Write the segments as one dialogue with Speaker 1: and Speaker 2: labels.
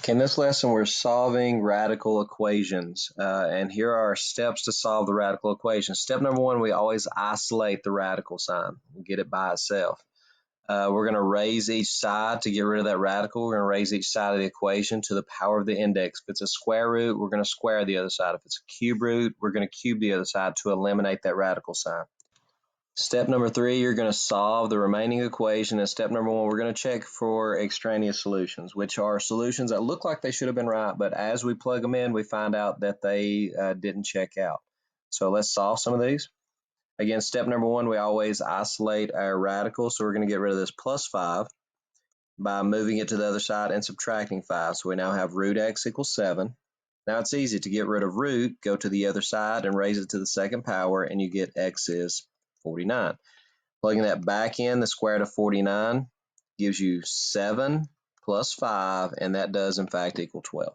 Speaker 1: Okay, in this lesson, we're solving radical equations, and here are our steps to solve the radical equation. Step number one, we always isolate the radical sign. We get it by itself. We're going to raise each side to get rid of that radical. We're going to raise each side of the equation to the power of the index. If it's a square root, we're going to square the other side. If it's a cube root, we're going to cube the other side to eliminate that radical sign. Step number three, you're going to solve the remaining equation. And step number one, we're going to check for extraneous solutions, which are solutions that look like they should have been right, but as we plug them in, we find out that they didn't check out. So let's solve some of these. Again, step number one, we always isolate our radical. So we're going to get rid of this plus 5 by moving it to the other side and subtracting 5. So we now have root x equals 7. Now it's easy to get rid of root, go to the other side and raise it to the second power, and you get x is 49. Plugging that back in, the square root of 49 gives you 7 plus 5, and that does in fact equal 12.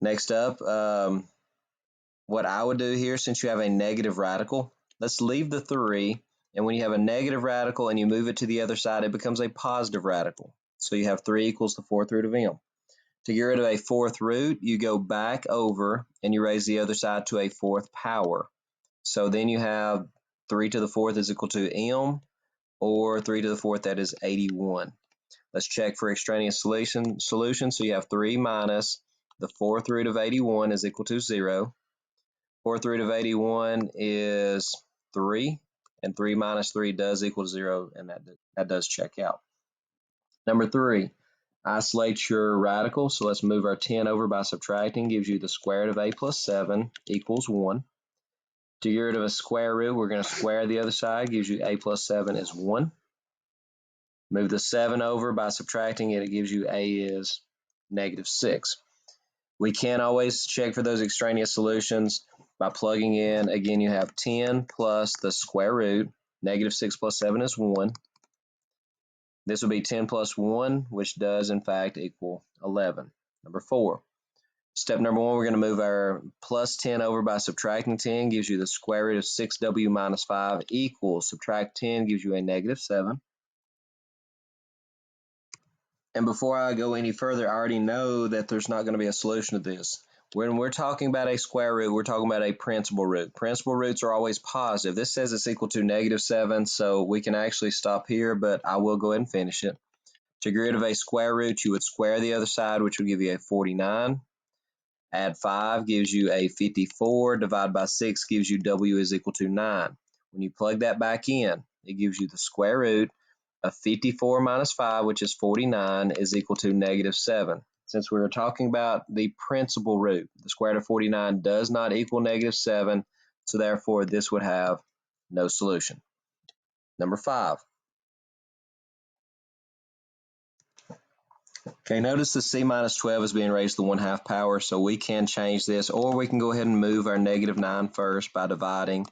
Speaker 1: Next up, what I would do here, since you have a negative radical, let's leave the 3, and when you have a negative radical and you move it to the other side, it becomes a positive radical. So you have 3 equals the fourth root of m. To get rid of a fourth root, you go back over and you raise the other side to a fourth power. So then you have 3 to the fourth is equal to m, or 3 to the fourth, that is 81. Let's check for extraneous solution. So you have 3 minus the fourth root of 81 is equal to 0. Fourth root of 81 is 3, and 3 minus 3 does equal 0, and that does check out. Number 3, isolate your radical. So let's move our 10 over by subtracting, gives you the square root of a plus 7 equals 1. To get rid of a square root, we're going to square the other side, gives you a plus 7 is 1. Move the 7 over by subtracting it, it gives you a is negative 6. We can always check for those extraneous solutions by plugging in. Again, you have 10 plus the square root. Negative 6 plus 7 is 1. This will be 10 plus 1, which does in fact equal 11. Number 4. Step number 1, we're going to move our plus 10 over by subtracting 10, gives you the square root of 6w minus 5 equals, subtract 10 gives you a negative 7. And before I go any further, I already know that there's not going to be a solution to this. When we're talking about a square root, we're talking about a principal root. Principal roots are always positive. This says it's equal to negative 7, so we can actually stop here, but I will go ahead and finish it. To get rid of a square root, you would square the other side, which would give you a 49. Add 5 gives you a 54. Divide by 6 gives you w is equal to 9. When you plug that back in, it gives you the square root of 54 minus 5, which is 49, is equal to negative 7. Since we were talking about the principal root, the square root of 49 does not equal negative 7, so therefore this would have no solution. Number 5. Okay, notice the c minus 12 is being raised to the 1/2 power, so we can change this, or we can go ahead and move our negative 9 first by dividing.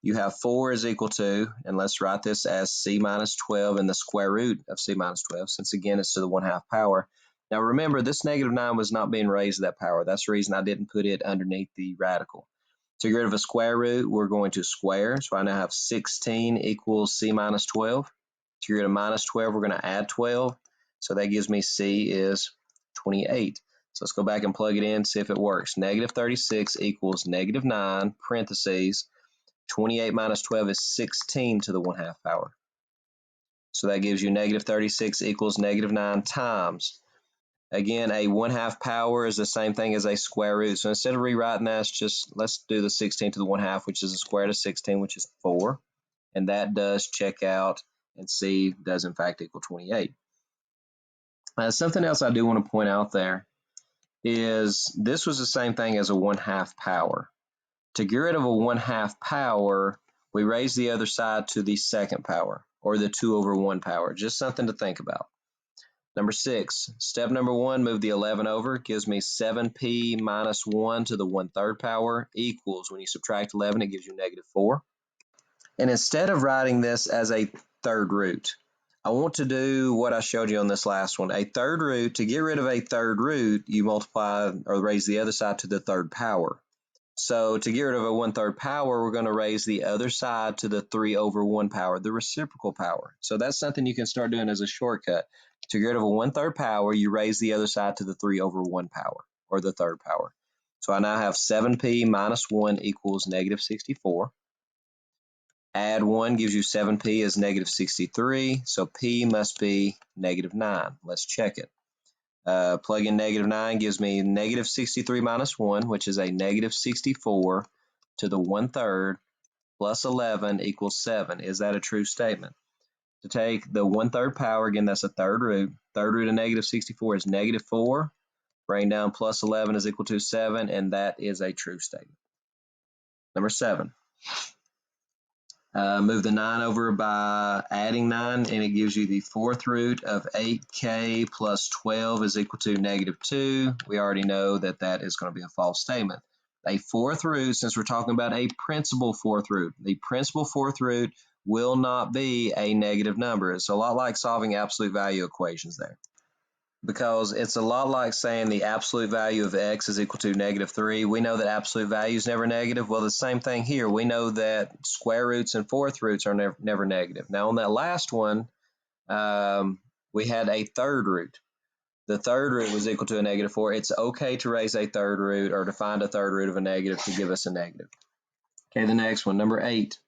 Speaker 1: You have 4 is equal to, and let's write this as c minus 12 and the square root of c minus 12, since again it's to the 1/2 power. Now remember, this negative 9 was not being raised to that power. That's the reason I didn't put it underneath the radical. To get rid of a square root, we're going to square, so I now have 16 equals c minus 12. To get rid of minus 12, we're going to add 12. So that gives me c is 28. So let's go back and plug it in, see if it works. Negative 36 equals negative 9, parentheses. 28 minus 12 is 16 to the 1/2 power. So that gives you negative 36 equals negative 9 times. Again, a 1/2 power is the same thing as a square root. So instead of rewriting that, let's do the 16 to the 1/2, which is the square root of 16, which is 4. And that does check out, and c does in fact equal 28. Something else I do want to point out there is this was the same thing as a 1/2 power. To get rid of a 1/2 power, we raise the other side to the second power, or the 2/1 power. Just something to think about. Number 6, step number 1, move the 11 over, gives me 7p minus 1 to the 1/3 power equals, when you subtract 11, it gives you negative 4. And instead of writing this as a third root, I want to do what I showed you on this last one. A third root, to get rid of a third root, you multiply or raise the other side to the third power. So to get rid of a 1/3 power, we're going to raise the other side to the 3/1 power, the reciprocal power. So that's something you can start doing as a shortcut. To get rid of a 1/3 power, you raise the other side to the 3/1 power, or the third power. So I now have 7p minus 1 equals negative 64. Add 1 gives you 7p is negative 63, so p must be negative 9. Let's check it. Plug in negative 9 gives me negative 63 minus 1, which is a negative 64 to the 1/3 plus 11 equals 7. Is that a true statement? To take the 1/3 power, again, that's a third root. Third root of negative 64 is negative 4. Bring down plus 11 is equal to 7, and that is a true statement. Number 7. Move the 9 over by adding 9, and it gives you the fourth root of 8k plus 12 is equal to negative 2. We already know that that is going to be a false statement. A fourth root, since we're talking about a principal fourth root, the principal fourth root will not be a negative number. It's a lot like solving absolute value equations there, because it's a lot like saying the absolute value of x is equal to negative 3. We know that absolute value is never negative. Well, the same thing here. We know that square roots and fourth roots are never negative. Now, on that last one, we had a third root. The third root was equal to a negative 4. It's okay to raise a third root or to find a third root of a negative to give us a negative. Okay, the next one, number 8.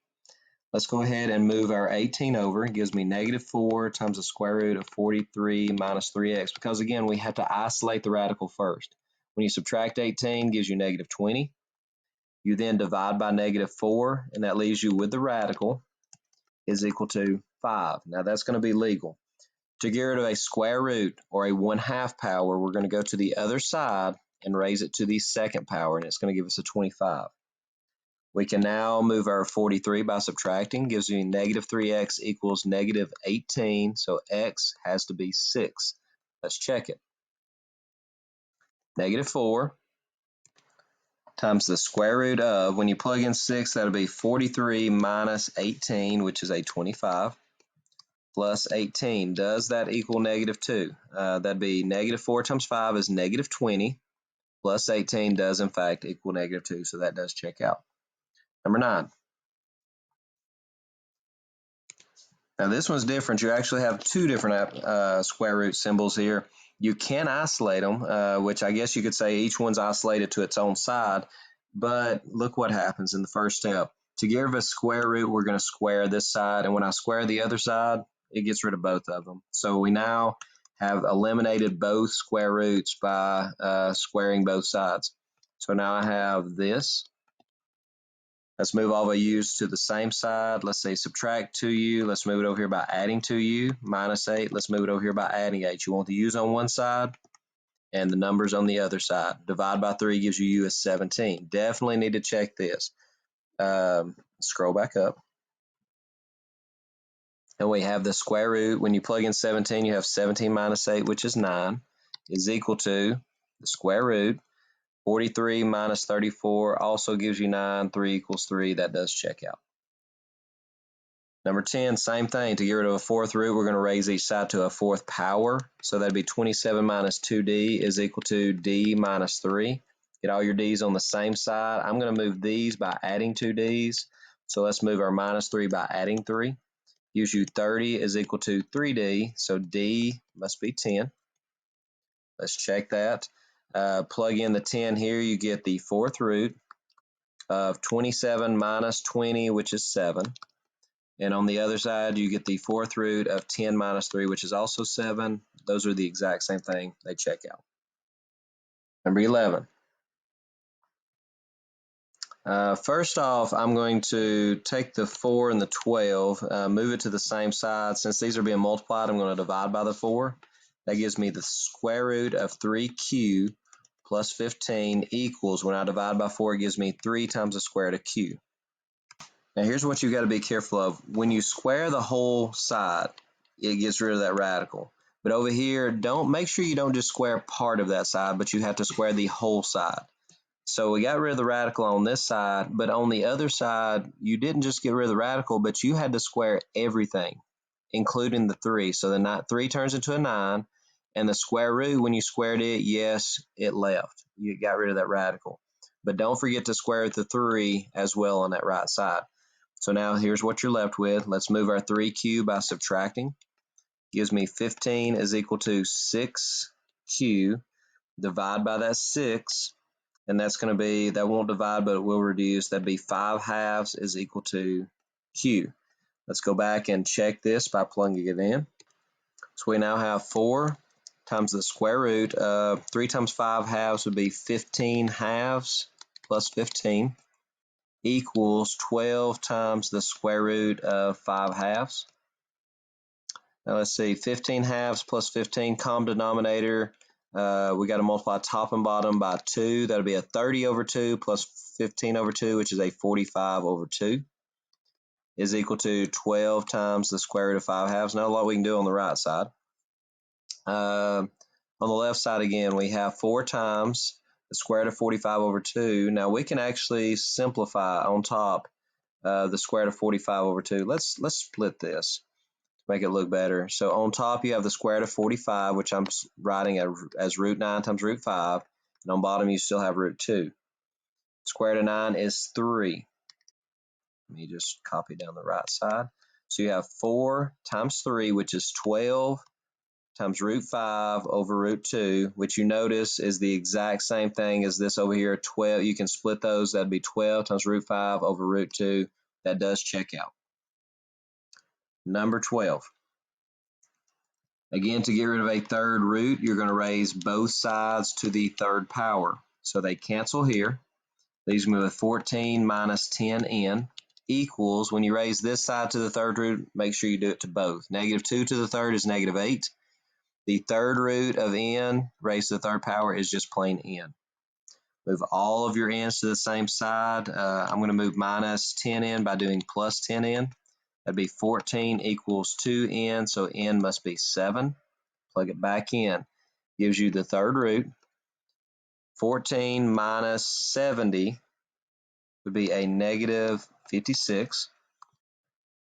Speaker 1: Let's go ahead and move our 18 over. It gives me negative 4 times the square root of 43 minus 3x, because again, we have to isolate the radical first. When you subtract 18, it gives you negative 20. You then divide by negative 4, and that leaves you with the radical is equal to 5. Now that's going to be legal. To get rid of a square root or a 1/2 power, we're going to go to the other side and raise it to the second power, and it's going to give us a 25. We can now move our 43 by subtracting, gives you negative 3x equals negative 18, so x has to be 6. Let's check it. Negative 4 times the square root of, when you plug in 6, that'll be 43 minus 18, which is a 25, plus 18. Does that equal negative 2? That'd be negative 4 times 5 is negative 20, plus 18 does in fact equal negative 2, so that does check out. Number 9. Now this one's different. You actually have two different square root symbols here. You can isolate them, which I guess you could say each one's isolated to its own side, but look what happens in the first step. To get rid of a square root, we're going to square this side, and when I square the other side, it gets rid of both of them. So we now have eliminated both square roots by squaring both sides. So now I have this. Let's move all the u's to the same side. Let's say subtract 2u. Let's move it over here by adding 2u. Minus 8. Let's move it over here by adding 8. You want the u's on one side and the numbers on the other side. Divide by 3 gives you u as 17. Definitely need to check this. Scroll back up. And we have the square root. When you plug in 17, you have 17 minus 8, which is 9, is equal to the square root. 43 minus 34 also gives you 9. 3 equals 3. That does check out. Number 10, same thing. To get rid of a fourth root, we're going to raise each side to a fourth power. So that'd be 27 minus 2d is equal to d minus 3. Get all your d's on the same side. I'm going to move these by adding 2 d's. So let's move our minus 3 by adding 3. Gives you 30 is equal to 3d. So d must be 10. Let's check that. Plug in the 10 here. You get the fourth root of 27 minus 20, which is 7. And on the other side, you get the fourth root of 10 minus 3, which is also 7. Those are the exact same thing. They check out. Number 11. First off, I'm going to take the 4 and the 12, move it to the same side. Since these are being multiplied, I'm going to divide by the 4. That gives me the square root of 3q plus 15 equals, when I divide by 4, it gives me 3 times the square root of q. Now here's what you got to be careful of. When you square the whole side, it gets rid of that radical. But over here, make sure you don't just square part of that side, but you have to square the whole side. So we got rid of the radical on this side, but on the other side, you didn't just get rid of the radical, but you had to square everything, including the 3. So the 3 turns into a 9, and the square root, when you squared it, yes, it left. You got rid of that radical. but don't forget to square root the 3 as well on that right side. So now here's what you're left with. Let's move our 3 cubed by subtracting. Gives me 15 is equal to 6q. Divide by that 6, and that's going to be, that won't divide, but it will reduce. That'd be 5 halves is equal to q. Let's go back and check this by plugging it in. So we now have 4 times the square root of 3 times 5 halves would be 15 halves plus 15 equals 12 times the square root of 5 halves. Now let's see, 15 halves plus 15, common denominator. We got to multiply top and bottom by 2. That'll be a 30 over 2 plus 15 over 2, which is a 45 over 2, is equal to 12 times the square root of 5 halves. Not a lot we can do on the right side. On the left side again, we have 4 times the square root of 45 over 2. Now we can actually simplify on top the square root of 45 over 2. Let's split this to make it look better. So on top you have the square root of 45, which I'm writing as root 9 times root 5. And on bottom you still have root 2. Square root of 9 is 3. Let me just copy down the right side. So you have 4 times 3, which is 12 times root 5 over root 2, which you notice is the exact same thing as this over here, 12. You can split those. That'd be 12 times root 5 over root 2. That does check out. Number 12. Again, to get rid of a third root, you're going to raise both sides to the third power. So they cancel here. Leaves me with 14 minus 10n equals, when you raise this side to the third root, make sure you do it to both. Negative 2 to the third is negative 8. The third root of n raised to the third power is just plain n. Move all of your n's to the same side. I'm going to move minus 10n by doing plus 10n. That'd be 14 equals 2n, so n must be 7. Plug it back in. Gives you the third root. 14 minus 70 would be a negative 56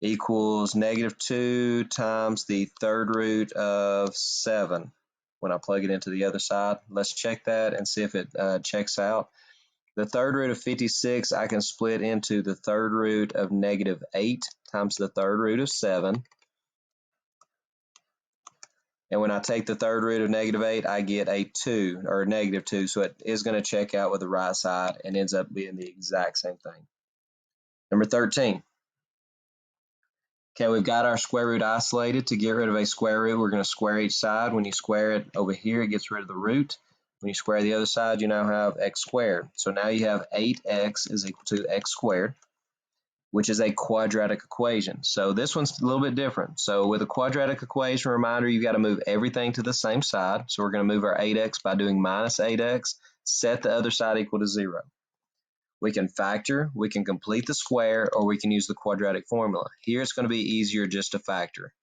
Speaker 1: equals negative 2 times the third root of 7. When I plug it into the other side, let's check that and see if it checks out. The third root of 56 I can split into the third root of negative 8 times the third root of 7. And when I take the third root of negative 8, I get a 2, or negative 2. So it is going to check out with the right side and ends up being the exact same thing. Number 13. Okay, we've got our square root isolated. To get rid of a square root, we're going to square each side. When you square it over here, it gets rid of the root. When you square the other side, you now have x squared. So now you have 8x is equal to x squared, which is a quadratic equation. So this one's a little bit different. So with a quadratic equation, reminder, you've got to move everything to the same side. So we're going to move our 8x by doing minus 8x, set the other side equal to 0. We can factor, we can complete the square, or we can use the quadratic formula. Here it's going to be easier just to factor.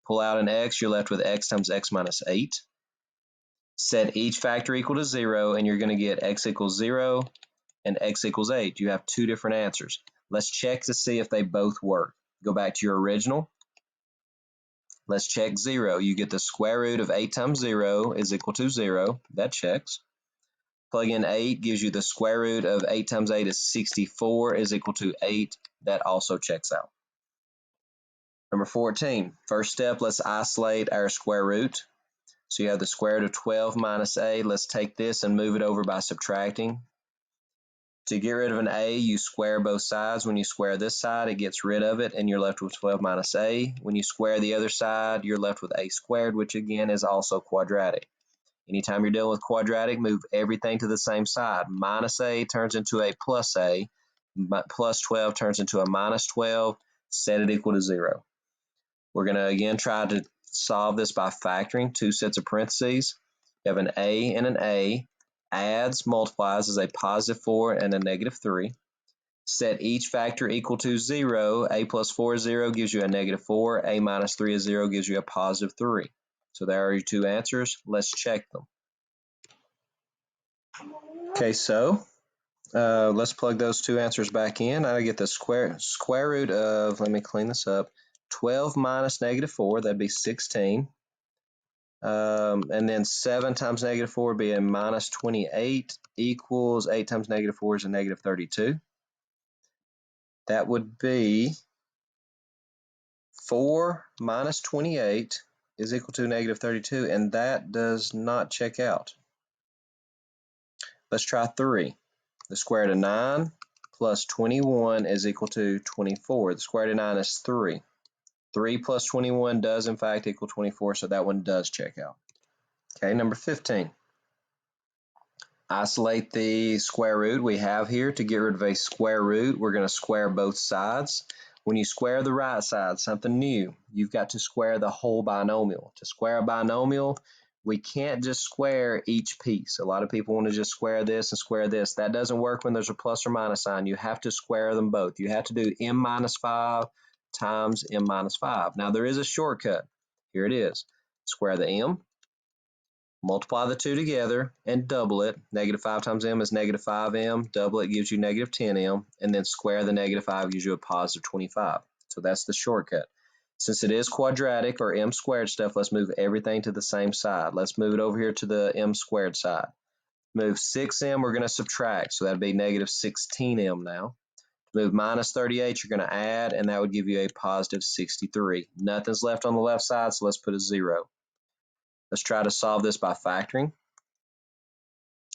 Speaker 1: Pull out an x, you're left with x times x minus 8. Set each factor equal to 0, and you're going to get x equals 0 and x equals 8. You have two different answers. Let's check to see if they both work. Go back to your original. Let's check 0. You get the square root of 8 times 0 is equal to 0. That checks. Plug in 8 gives you the square root of 8 times 8 is 64 is equal to 8. That also checks out. Number 14. First step, let's isolate our square root. So you have the square root of 12 minus a. Let's take this and move it over by subtracting. To get rid of an a, you square both sides. When you square this side, it gets rid of it, and you're left with 12 minus a. When you square the other side, you're left with a squared, which again is also quadratic. Anytime you're dealing with quadratic, move everything to the same side. Minus a turns into a plus a. Plus 12 turns into a minus 12. Set it equal to 0. We're going to again try to solve this by factoring two sets of parentheses. You have an a and an a. Adds, multiplies is a positive 4 and a negative 3. Set each factor equal to 0. A plus 4 is 0, gives you a negative 4. A minus 3 is 0, gives you a positive 3. So there are your two answers. Let's check them. Okay, so let's plug those two answers back in. I get the square root of, let me clean this up, 12 minus negative 4, that'd be 16. And then 7 times negative 4 would be a minus 28 equals 8 times negative 4 is a negative 32. That would be 4 minus 28 is equal to negative 32, and that does not check out. Let's try 3. The square root of 9 plus 21 is equal to 24. The square root of 9 is 3. 3 plus 21 does in fact equal 24, so that one does check out. Okay, number 15. Isolate the square root we have here. To get rid of a square root, we're going to square both sides. When you square the right side, something new, you've got to square the whole binomial. To square a binomial, we can't just square each piece. A lot of people want to just square this and square this. That doesn't work when there's a plus or minus sign. You have to square them both. You have to do m minus 5 times m minus 5. Now, there is a shortcut. Here it is. Square the m. Multiply the two together and double it. Negative 5 times m is negative 5m. Double it gives you negative 10m. And then square the negative 5 gives you a positive 25. So that's the shortcut. Since it is quadratic or m squared stuff, let's move everything to the same side. Let's move it over here to the m squared side. Move 6m, we're going to subtract. So that would be negative 16m now. To move minus 38, you're going to add, and that would give you a positive 63. Nothing's left on the left side, so let's put a 0. Let's try to solve this by factoring.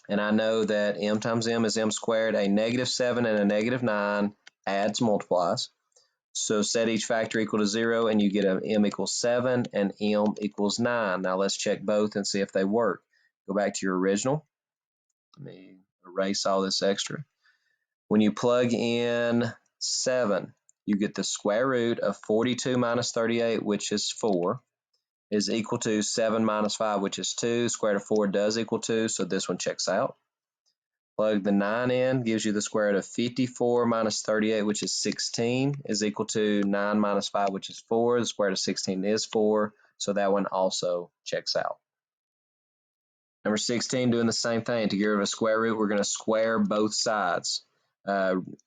Speaker 1: And I know that m times m is m squared. A negative 7 and a negative 9 adds multiplies. So set each factor equal to 0, and you get a m equals 7 and m equals 9. Now let's check both and see if they work. Go back to your original. Let me erase all this extra. When you plug in 7, you get the square root of 42 minus 38, which is 4. Is equal to 7 minus 5, which is 2. Square root of 4 does equal 2, so this one checks out. Plug the 9 in, gives you the square root of 54 minus 38, which is 16, is equal to 9 minus 5, which is 4. The square root of 16 is 4, so that one also checks out. Number 16, doing the same thing. To get rid of a square root, we're going to square both sides.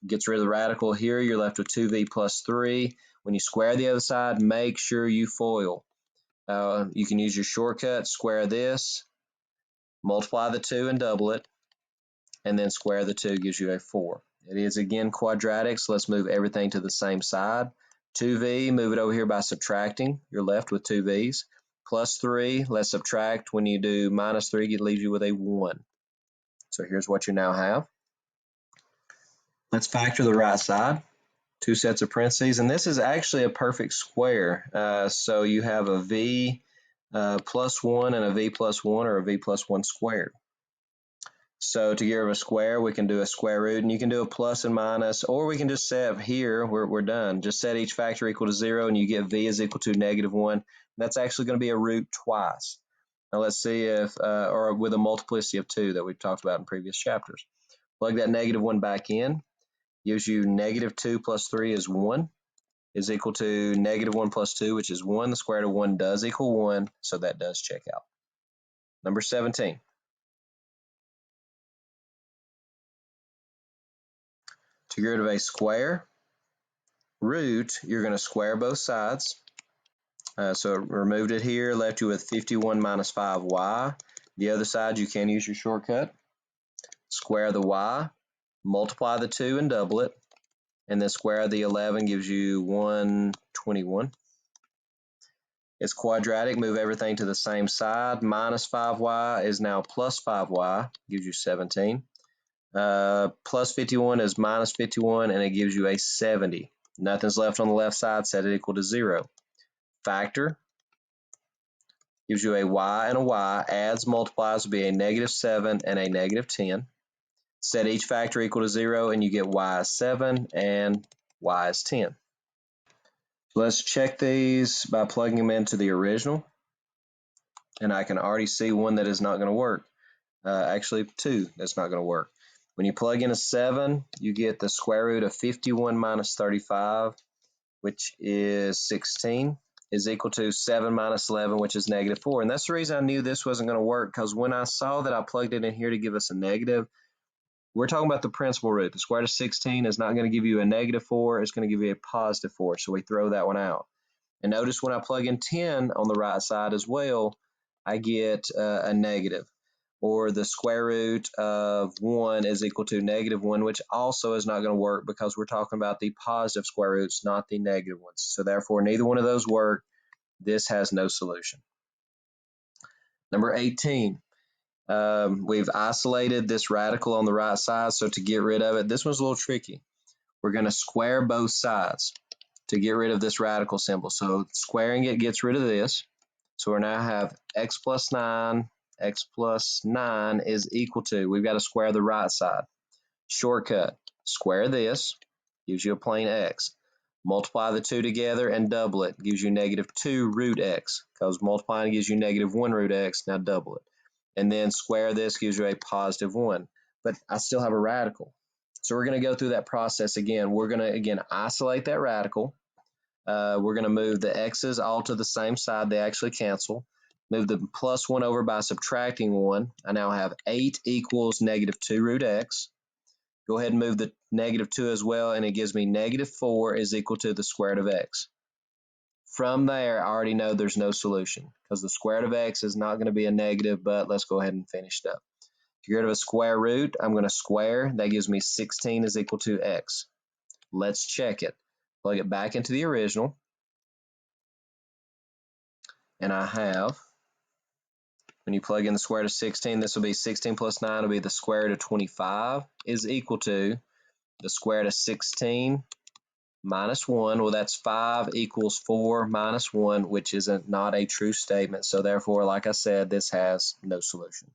Speaker 1: Gets rid of the radical here, you're left with 2v plus 3. When you square the other side, make sure you FOIL. You can use your shortcut, square this, multiply the 2 and double it, and then square the 2 gives you a 4. It is again quadratic, so let's move everything to the same side. 2v, move it over here by subtracting. You're left with 2v's. Plus 3, let's subtract. When you do minus 3, it leaves you with a 1. So here's what you now have. Let's factor the right side. 2 sets of parentheses, and this is actually a perfect square. So you have a v plus 1 and a v plus 1, or a v plus 1 squared. So to get rid of a square, we can do a square root, and you can do a plus and minus, or we can just set here, we're done. Just set each factor equal to 0, and you get v is equal to negative 1. That's actually going to be a root twice. Now let's see if, or with a multiplicity of 2 that we've talked about in previous chapters. Plug that negative 1 back in. Gives you negative 2 plus 3 is 1, is equal to negative 1 plus 2, which is 1. The square root of 1 does equal 1, so that does check out. Number 17. To get rid of a square root, you're going to square both sides. So removed it here, left you with 51 minus 5y. The other side, you can use your shortcut. Square the y, multiply the 2 and double it, and then square the 11 gives you 121. It's quadratic, move everything to the same side. Minus 5y is now plus 5y, gives you 17. Plus 51 is minus 51, and it gives you a 70. Nothing's left on the left side, set it equal to 0. Factor gives you a y and a y, adds, multiplies will be a negative 7 and a negative 10. Set each factor equal to 0, and you get y is 7 and y is 10. Let's check these by plugging them into the original, and I can already see one that is not going to work. Actually, 2 that's not going to work. When you plug in a 7, you get the square root of 51 minus 35, which is 16, is equal to 7 minus 11, which is negative 4. And that's the reason I knew this wasn't going to work, because when I saw that I plugged it in here to give us a negative, we're talking about the principal root. The square root of 16 is not going to give you a negative 4. It's going to give you a positive 4, so we throw that one out. And notice when I plug in 10 on the right side as well, I get a negative. Or the square root of 1 is equal to -1, which also is not going to work because we're talking about the positive square roots, not the negative ones. So therefore, neither one of those work. This has no solution. Number 18, we've isolated this radical on the right side, so to get rid of it, this one's a little tricky. We're going to square both sides to get rid of this radical symbol. So squaring it gets rid of this. So we now have x plus 9 is equal to, we've got to square the right side. Shortcut, square this, gives you a plain x. Multiply the two together and double it, gives you -2 root x, because multiplying gives you -1 root x, now double it. And then square this gives you a +1, but I still have a radical. So we're going to go through that process again. We're going to, again, isolate that radical. We're going to move the x's all to the same side. They actually cancel. Move the +1 over by subtracting 1. I now have 8 equals -2 root x. Go ahead and move the -2 as well, and it gives me -4 is equal to the square root of x. From there, I already know there's no solution because the square root of x is not going to be a negative, but let's go ahead and finish it up. To get rid of a square root, I'm going to square. That gives me 16 is equal to x. Let's check it. Plug it back into the original. And I have, when you plug in the square root of 16, this will be 16 plus 9 will be the square root of 25 is equal to the square root of 16 minus 1. Well, that's 5 equals 4 minus 1, which is not a true statement. So therefore, like I said, this has no solution.